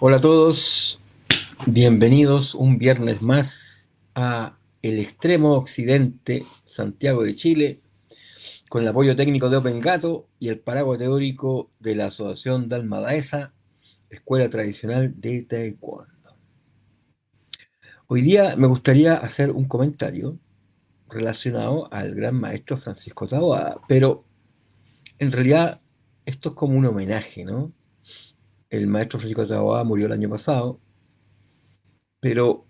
Hola a todos, bienvenidos un viernes más a el extremo occidente, Santiago de Chile, con el apoyo técnico de Open Gato y el paraguas teórico de la Asociación Dalma Daesa, Escuela Tradicional de Taekwondo. Hoy día me gustaría hacer un comentario relacionado al gran maestro Francisco Taboada, pero en realidad esto es como un homenaje, ¿no? El maestro Francisco Taboada murió el año pasado, pero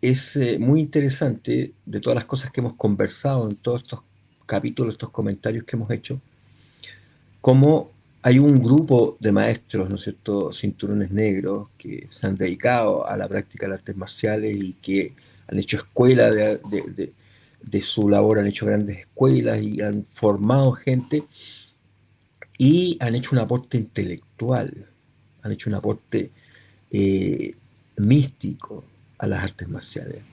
es muy interesante de todas las cosas que hemos conversado en todos estos capítulos, estos comentarios que hemos hecho, cómo hay un grupo de maestros, ¿no es cierto?, cinturones negros que se han dedicado a la práctica de las artes marciales y que han hecho escuela de su labor, han hecho grandes escuelas y han formado gente y han hecho un aporte intelectual, han hecho un aporte eh, místico a las artes marciales.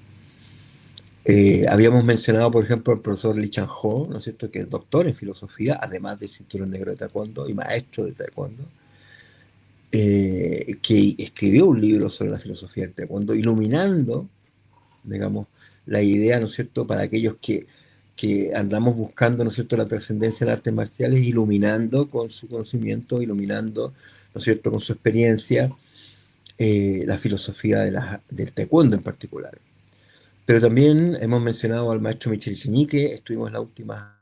Habíamos mencionado, por ejemplo, al profesor Lee Chan-ho, ¿no es cierto?, que es doctor en filosofía, además de cinturón negro de taekwondo y maestro de taekwondo, que escribió un libro sobre la filosofía del taekwondo, iluminando, digamos, la idea, ¿no es cierto?, para aquellos que andamos buscando, ¿no es cierto?, la trascendencia de las artes marciales, iluminando con su conocimiento, iluminando, ¿no es cierto?, con su experiencia, la filosofía del taekwondo en particular. Pero también hemos mencionado al maestro Michel Iñique, estuvimos en la última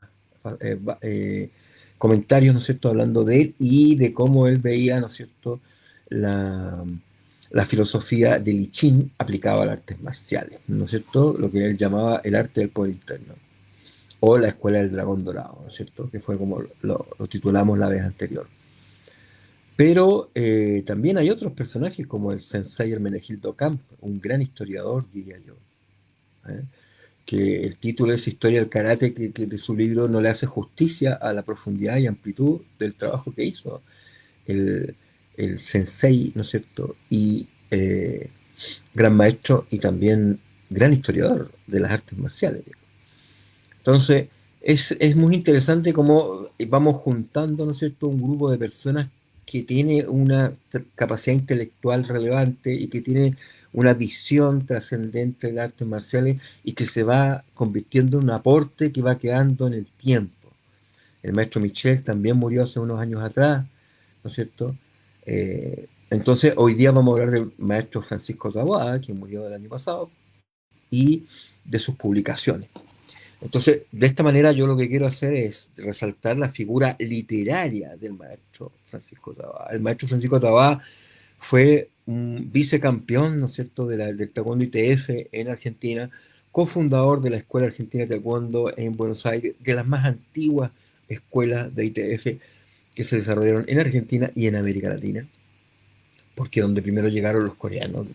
comentarios, ¿no es cierto?, hablando de él y de cómo él veía, ¿no es cierto?, la, la filosofía de Li Chin aplicada a las artes marciales, ¿no es cierto?, lo que él llamaba el arte del poder interno, o la escuela del dragón dorado, ¿no es cierto?, que fue como lo titulamos la vez anterior. Pero también hay otros personajes como el Sensei Hermenegildo Camp, un gran historiador, diría yo, ¿eh? Que el título es Historia del Karate, que de su libro no le hace justicia a la profundidad y amplitud del trabajo que hizo el, el sensei, ¿no es cierto? Y gran maestro y también gran historiador de las artes marciales. Entonces, es muy interesante cómo vamos juntando, ¿no es cierto?, un grupo de personas que tiene una capacidad intelectual relevante y que tiene una visión trascendente de las artes marciales y que se va convirtiendo en un aporte que va quedando en el tiempo. El maestro Michel también murió hace unos años atrás, ¿no es cierto? Entonces, hoy día vamos a hablar del maestro Francisco Taboada, que murió el año pasado, y de sus publicaciones. Entonces, de esta manera yo lo que quiero hacer es resaltar la figura literaria del maestro Francisco Tabá. El maestro Francisco Tabá fue un vicecampeón, ¿no es cierto?, del Taekwondo ITF en Argentina, cofundador de la Escuela Argentina de Taekwondo en Buenos Aires, de las más antiguas escuelas de ITF que se desarrollaron en Argentina y en América Latina, porque donde primero llegaron los coreanos,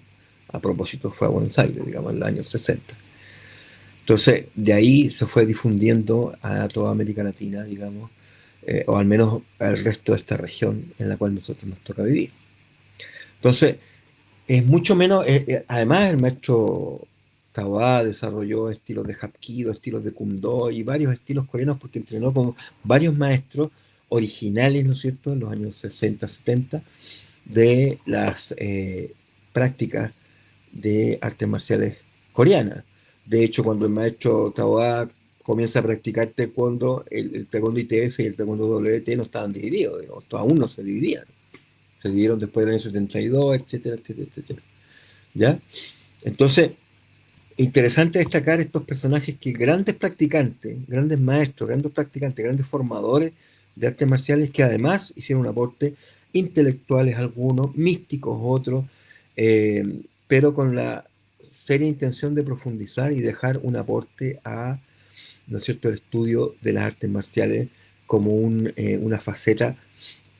a propósito, fue a Buenos Aires, digamos, en los años 60. Entonces, de ahí se fue difundiendo a toda América Latina, digamos, o al menos al resto de esta región en la cual nosotros nos toca vivir. Entonces, es mucho menos, además el maestro Tawa desarrolló estilos de Hapkido, estilos de Kumdo y varios estilos coreanos porque entrenó con varios maestros originales, ¿no es cierto?, en los años 60, 70, de las prácticas de artes marciales coreanas. De hecho, cuando el maestro Taoa comienza a practicar taekwondo, el taekwondo ITF y el taekwondo WT no estaban divididos, digamos, aún no se dividían. Se dividieron después del año 72, etcétera, etcétera, etcétera. ¿Ya? Entonces, interesante destacar estos personajes que grandes practicantes, grandes maestros, grandes practicantes, grandes formadores de artes marciales que además hicieron un aporte intelectuales algunos, místicos otros, pero con la seria intención de profundizar y dejar un aporte a, ¿no es cierto?, el estudio de las artes marciales como una faceta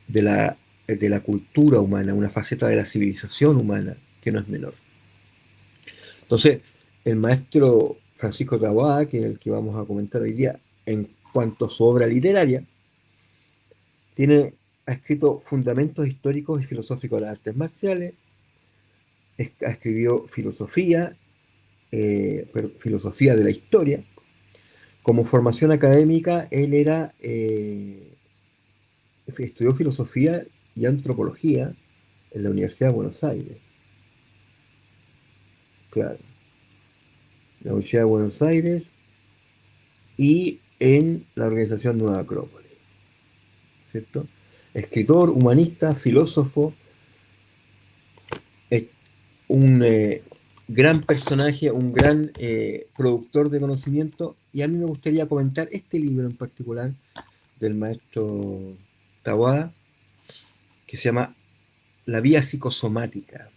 de la cultura humana, una faceta de la civilización humana que no es menor. Entonces, el maestro Francisco Taboada, que es el que vamos a comentar hoy día, en cuanto a su obra literaria, ha escrito fundamentos históricos y filosóficos de las artes marciales, ha escrito filosofía, filosofía de la historia. Como formación académica, él estudió filosofía y antropología, en la Universidad de Buenos Aires, claro, la Universidad de Buenos Aires y en la organización Nueva Acrópolis, ¿cierto? Escritor, humanista, filósofo, es un gran personaje, un gran productor de conocimiento, y a mí me gustaría comentar este libro en particular del maestro Tawada, que se llama La vía psicosomática,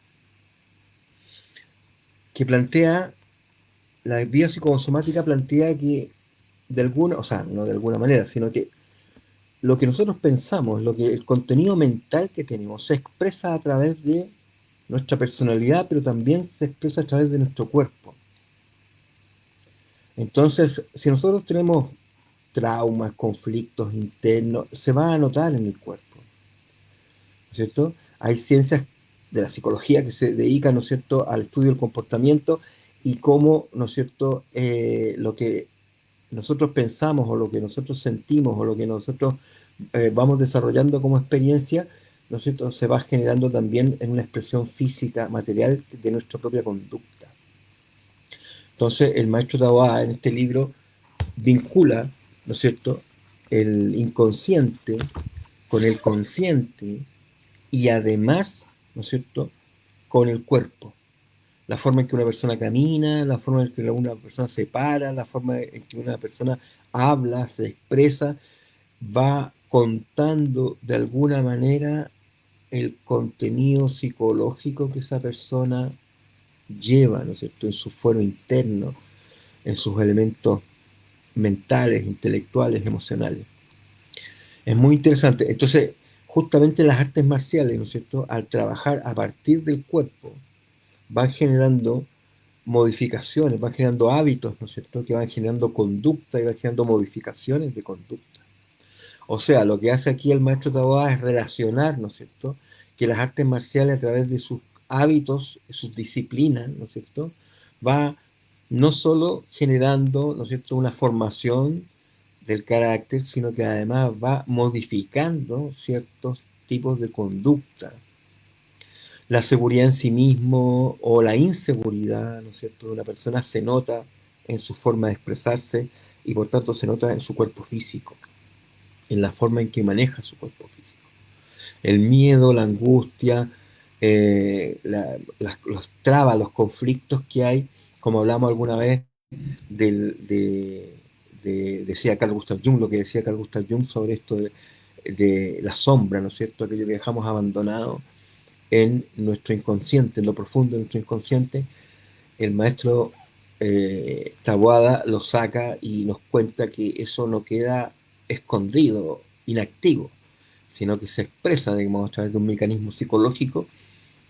que plantea, la vía psicosomática plantea que de alguna, o sea, no de alguna manera, sino que lo que nosotros pensamos, lo que el contenido mental que tenemos, se expresa a través de nuestra personalidad, pero también se expresa a través de nuestro cuerpo. Entonces, si nosotros tenemos traumas, conflictos internos, se va a notar en el cuerpo, ¿no es cierto? Hay ciencias de la psicología que se dedican, ¿no es cierto?, al estudio del comportamiento y cómo, ¿no es cierto?, lo que nosotros pensamos o lo que nosotros sentimos o lo que nosotros vamos desarrollando como experiencia, ¿no es cierto?, se va generando también en una expresión física, material de nuestra propia conducta. Entonces, el maestro Taboada en este libro vincula, ¿no es cierto?, el inconsciente con el consciente y además, ¿no es cierto?, con el cuerpo. La forma en que una persona camina, la forma en que una persona se para, la forma en que una persona habla, se expresa, va contando de alguna manera el contenido psicológico que esa persona lleva, ¿no es cierto?, en su fuero interno, en sus elementos mentales, intelectuales, emocionales. Es muy interesante. Entonces, justamente las artes marciales, ¿no es cierto?, al trabajar a partir del cuerpo, van generando modificaciones, van generando hábitos, ¿no es cierto?, que van generando conducta y van generando modificaciones de conducta. O sea, lo que hace aquí el maestro Taboada es relacionar, ¿no es cierto?, que las artes marciales a través de sus hábitos, sus disciplinas, ¿no es cierto?, va no solo generando, ¿no es cierto?, una formación del carácter, sino que además va modificando ciertos tipos de conducta. La seguridad en sí mismo o la inseguridad, ¿no es cierto?, de una persona se nota en su forma de expresarse y por tanto se nota en su cuerpo físico, en la forma en que maneja su cuerpo físico. El miedo, la angustia, los trabas, los conflictos que hay, como hablamos alguna vez, decía Carl Gustav Jung, lo que decía Carl Gustav Jung sobre esto de la sombra, ¿no es cierto?, aquello que dejamos abandonado en nuestro inconsciente, en lo profundo de nuestro inconsciente. El maestro Taboada lo saca y nos cuenta que eso no queda escondido, inactivo, sino que se expresa, digamos, a través de un mecanismo psicológico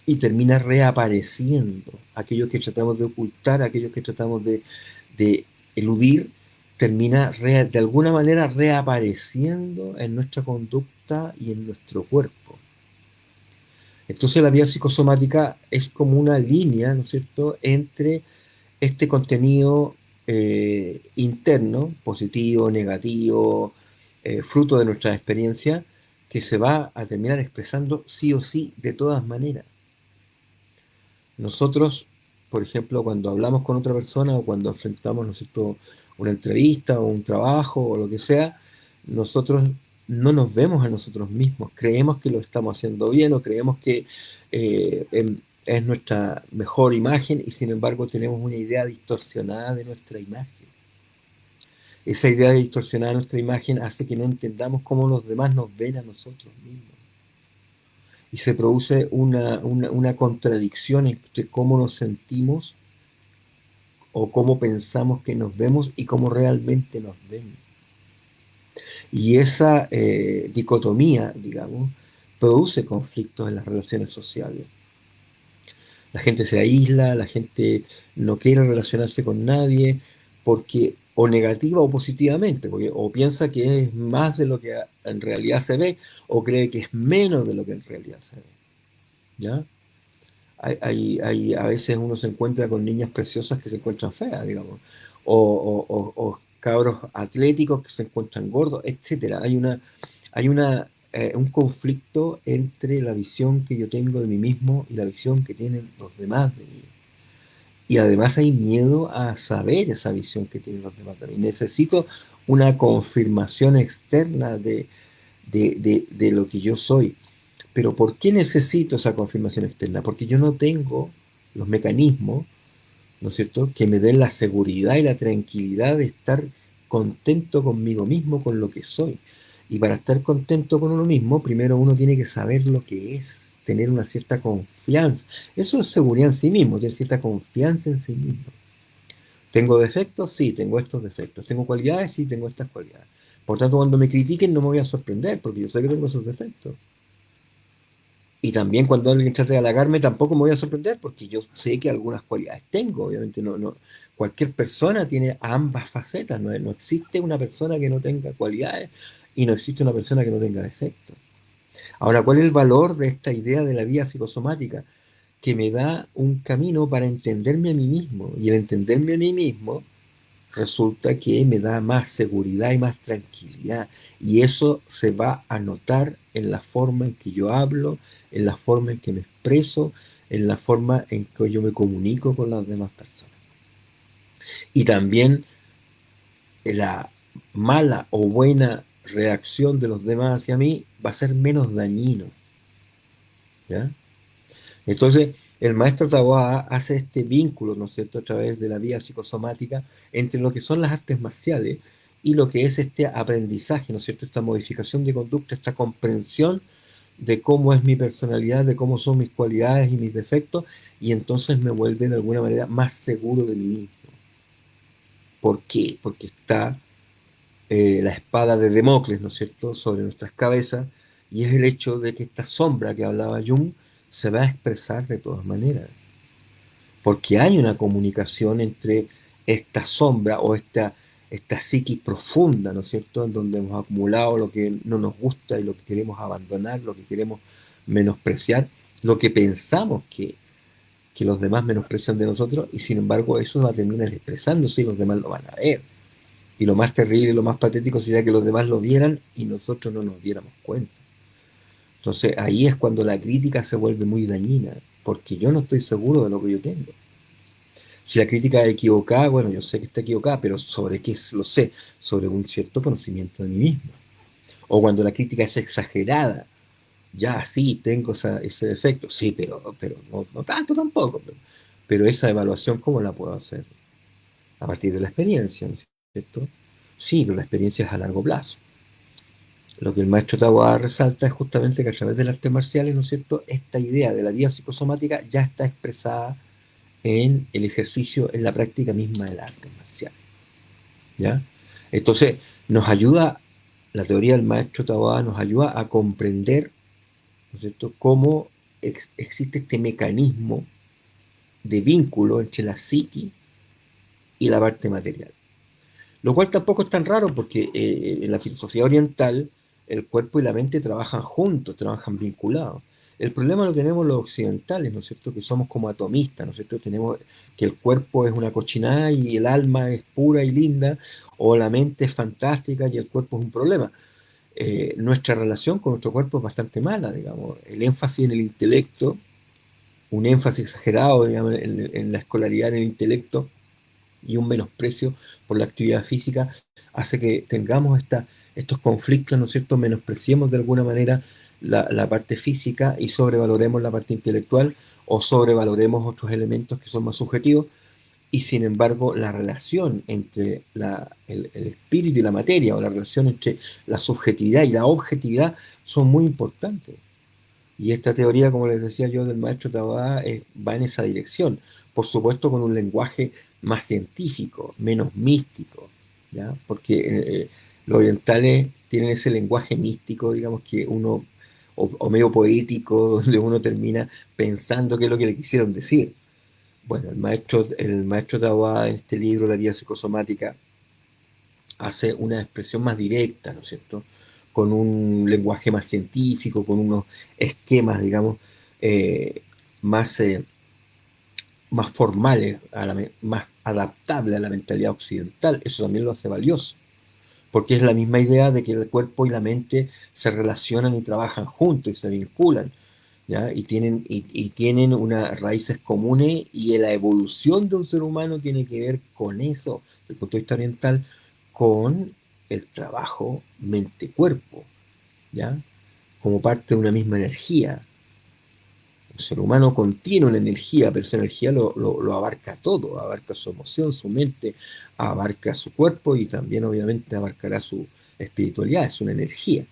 y termina reapareciendo. Aquello que tratamos de ocultar, aquello que tratamos de eludir, termina de alguna manera reapareciendo en nuestra conducta y en nuestro cuerpo. Entonces la vía psicosomática es como una línea, ¿no es cierto?, entre este contenido interno, positivo, negativo, fruto de nuestra experiencia, que se va a terminar expresando sí o sí de todas maneras. Nosotros, por ejemplo, cuando hablamos con otra persona o cuando enfrentamos, ¿no es cierto?, una entrevista o un trabajo o lo que sea, nosotros no nos vemos a nosotros mismos, creemos que lo estamos haciendo bien o creemos que es nuestra mejor imagen y sin embargo tenemos una idea distorsionada de nuestra imagen. Esa idea distorsionada de nuestra imagen hace que no entendamos cómo los demás nos ven a nosotros mismos. Y se produce una contradicción entre cómo nos sentimos o cómo pensamos que nos vemos y cómo realmente nos ven. Y esa dicotomía, digamos, produce conflictos en las relaciones sociales. La gente se aísla, la gente no quiere relacionarse con nadie, porque o negativa o positivamente, porque o piensa que es más de lo que en realidad se ve, o cree que es menos de lo que en realidad se ve. ¿Ya? A veces uno se encuentra con niñas preciosas que se encuentran feas, digamos, o cabros atléticos que se encuentran gordos, etcétera. Hay una un conflicto entre la visión que yo tengo de mí mismo y la visión que tienen los demás de mí. Y además hay miedo a saber esa visión que tienen los demás de mí. Necesito una confirmación externa de lo que yo soy. Pero ¿por qué necesito esa confirmación externa? Porque yo no tengo los mecanismos, ¿no es cierto?, que me den la seguridad y la tranquilidad de estar contento conmigo mismo, con lo que soy. Y para estar contento con uno mismo, primero uno tiene que saber lo que es, tener una cierta confianza. Eso es seguridad en sí mismo, tener cierta confianza en sí mismo. ¿Tengo defectos? Sí, tengo estos defectos. ¿Tengo cualidades? Sí, tengo estas cualidades. Por tanto, cuando me critiquen no me voy a sorprender, porque yo sé que tengo esos defectos. Y también cuando alguien trate de halagarme, tampoco me voy a sorprender porque yo sé que algunas cualidades tengo. Obviamente cualquier persona tiene ambas facetas. No existe una persona que no tenga cualidades y no existe una persona que no tenga defectos. Ahora, ¿cuál es el valor de esta idea de la vía psicosomática? Que me da un camino para entenderme a mí mismo. Y el entenderme a mí mismo resulta que me da más seguridad y más tranquilidad. Y eso se va a notar en la forma en que yo hablo, en la forma en que me expreso, en la forma en que yo me comunico con las demás personas. Y también la mala o buena reacción de los demás hacia mí va a ser menos dañino. ¿Ya? Entonces, el maestro Taboada hace este vínculo, ¿no es cierto?, a través de la vía psicosomática entre lo que son las artes marciales y lo que es este aprendizaje, ¿no es cierto?, esta modificación de conducta, esta comprensión de cómo es mi personalidad, de cómo son mis cualidades y mis defectos, y entonces me vuelve de alguna manera más seguro de mí mismo. ¿Por qué? Porque está la espada de Democles, ¿no es cierto?, sobre nuestras cabezas, y es el hecho de que esta sombra que hablaba Jung se va a expresar de todas maneras, porque hay una comunicación entre esta sombra o esta psiquis profunda, ¿no es cierto?, en donde hemos acumulado lo que no nos gusta y lo que queremos abandonar, lo que queremos menospreciar, lo que pensamos que los demás menosprecian de nosotros, y sin embargo eso va a terminar expresándose y los demás lo van a ver. Y lo más terrible y lo más patético sería que los demás lo vieran y nosotros no nos diéramos cuenta. Entonces ahí es cuando la crítica se vuelve muy dañina, porque yo no estoy seguro de lo que yo tengo. Si la crítica es equivocada, bueno, yo sé que está equivocada, pero ¿sobre qué lo sé? Sobre un cierto conocimiento de mí mismo. O cuando la crítica es exagerada, ya sí, tengo ese defecto, sí, pero no tanto tampoco. Pero esa evaluación, ¿cómo la puedo hacer? A partir de la experiencia, ¿no es cierto? Sí, pero la experiencia es a largo plazo. Lo que el maestro Taboada resalta es justamente que a través de las artes marciales, ¿no es cierto?, esta idea de la vía psicosomática ya está expresada en el ejercicio, en la práctica misma de las artes marciales. ¿Ya? Entonces, nos ayuda, la teoría del maestro Taboada nos ayuda a comprender, ¿no es cierto?, cómo existe este mecanismo de vínculo entre la psiqui y la parte material. Lo cual tampoco es tan raro porque en la filosofía oriental el cuerpo y la mente trabajan juntos, trabajan vinculados. El problema lo tenemos los occidentales, ¿no es cierto?, que somos como atomistas, ¿no es cierto?, tenemos que el cuerpo es una cochinada y el alma es pura y linda, o la mente es fantástica y el cuerpo es un problema. Nuestra relación con nuestro cuerpo es bastante mala, digamos. El énfasis en el intelecto, un énfasis exagerado, digamos, en la escolaridad, en el intelecto, y un menosprecio por la actividad física hace que tengamos estos conflictos, ¿no es cierto? Menospreciemos de alguna manera la parte física y sobrevaloremos la parte intelectual o sobrevaloremos otros elementos que son más subjetivos, y sin embargo la relación entre el espíritu y la materia, o la relación entre la subjetividad y la objetividad, son muy importantes. Y esta teoría, como les decía yo, del maestro Tabá, va en esa dirección. Por supuesto, con un lenguaje más científico, menos místico, ¿ya? Porque los orientales tienen ese lenguaje místico, digamos, que uno, o medio poético, donde uno termina pensando qué es lo que le quisieron decir. Bueno, el maestro Tabá en este libro, La Vía Psicosomática, hace una expresión más directa, ¿no es cierto?, con un lenguaje más científico, con unos esquemas, digamos, eh, más, más formales, más adaptables a la mentalidad occidental. Eso también lo hace valioso, porque es la misma idea de que el cuerpo y la mente se relacionan y trabajan juntos y se vinculan, ¿ya? Y tienen unas raíces comunes y la evolución de un ser humano tiene que ver con eso, desde el punto de vista oriental, con el trabajo mente-cuerpo, ¿ya? Como parte de una misma energía. El ser humano contiene una energía, pero esa energía lo abarca todo, abarca su emoción, su mente, abarca su cuerpo y también obviamente abarcará su espiritualidad, es una energía,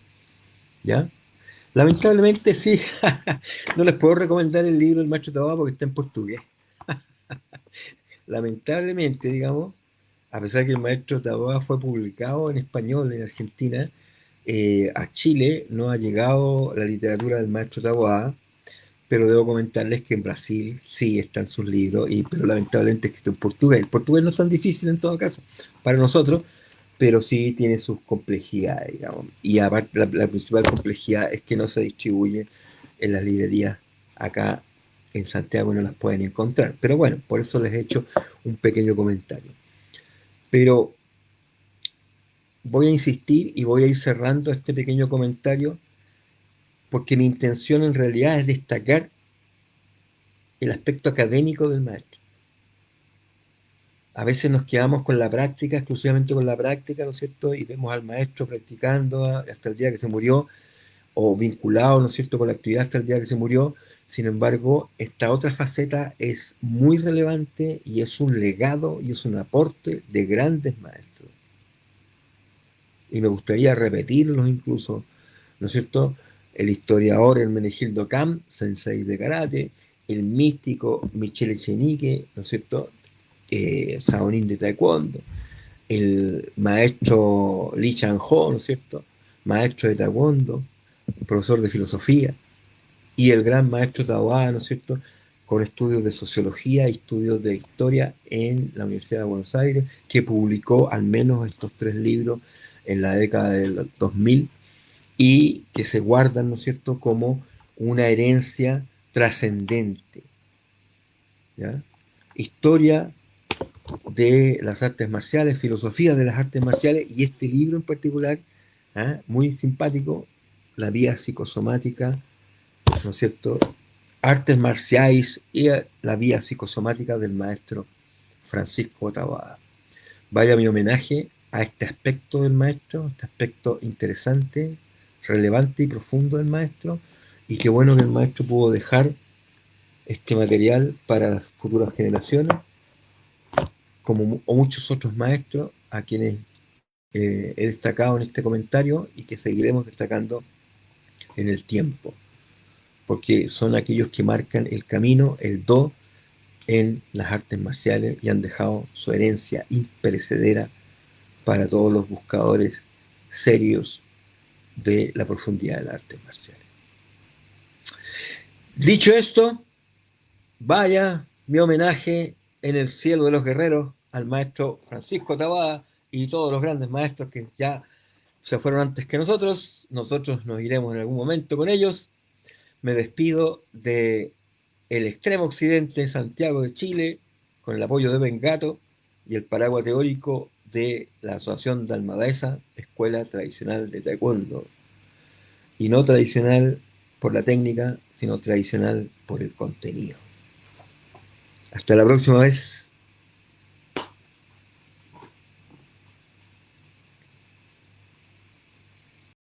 ¿ya? Lamentablemente sí, no les puedo recomendar el libro del Maestro Tabá porque está en portugués. Lamentablemente, digamos, a pesar que el Maestro Tabá fue publicado en español en Argentina, a Chile no ha llegado la literatura del Maestro Tabá, pero debo comentarles que en Brasil sí están sus libros, pero lamentablemente escrito en portugués. El portugués no es tan difícil en todo caso para nosotros, pero sí tiene sus complejidades, digamos. Y aparte, la principal complejidad es que no se distribuye en las librerías acá en Santiago, no las pueden encontrar. Pero bueno, por eso les he hecho un pequeño comentario. Pero voy a insistir y voy a ir cerrando este pequeño comentario porque mi intención en realidad es destacar el aspecto académico del maestro. A veces nos quedamos con la práctica, exclusivamente con la práctica, ¿no es cierto? Y vemos al maestro practicando hasta el día que se murió, o vinculado, ¿no es cierto?, con la actividad hasta el día que se murió. Sin embargo, esta otra faceta es muy relevante y es un legado y es un aporte de grandes maestros. Y me gustaría repetirlos incluso, ¿no es cierto? El historiador Hermenegildo Kam, sensei de karate, el místico Michele Echenique, ¿no es cierto? Saonin de taekwondo, el maestro Lee Chan-ho, ¿no es cierto? Maestro de taekwondo, profesor de filosofía, y el gran maestro Taboada, ¿no es cierto? Con estudios de sociología y estudios de historia en la Universidad de Buenos Aires, que publicó al menos estos tres libros en la década del 2000 y que se guardan, ¿no es cierto?, como una herencia trascendente, ¿ya? Historia de las artes marciales, filosofía de las artes marciales, y este libro en particular, ¿ah?, muy simpático, La vía psicosomática, ¿no es cierto? Artes marciales y la vía psicosomática del maestro Francisco Taboada. Vaya mi homenaje a este aspecto del maestro, este aspecto interesante, relevante y profundo del maestro, y qué bueno que el maestro pudo dejar este material para las futuras generaciones, como muchos otros maestros a quienes he destacado en este comentario y que seguiremos destacando en el tiempo, porque son aquellos que marcan el camino, el do en las artes marciales y han dejado su herencia imperecedera para todos los buscadores serios de la profundidad de las artes marciales. Dicho esto, vaya mi homenaje en el cielo de los guerreros al maestro Francisco Taboada y todos los grandes maestros que ya se fueron antes que nosotros. Nosotros nos iremos en algún momento con ellos. Me despido de el extremo occidente de Santiago de Chile con el apoyo de Bengato y el paraguas teórico de la Asociación de Almadesa, Escuela Tradicional de Taekwondo. Y no tradicional por la técnica, sino tradicional por el contenido. Hasta la próxima vez.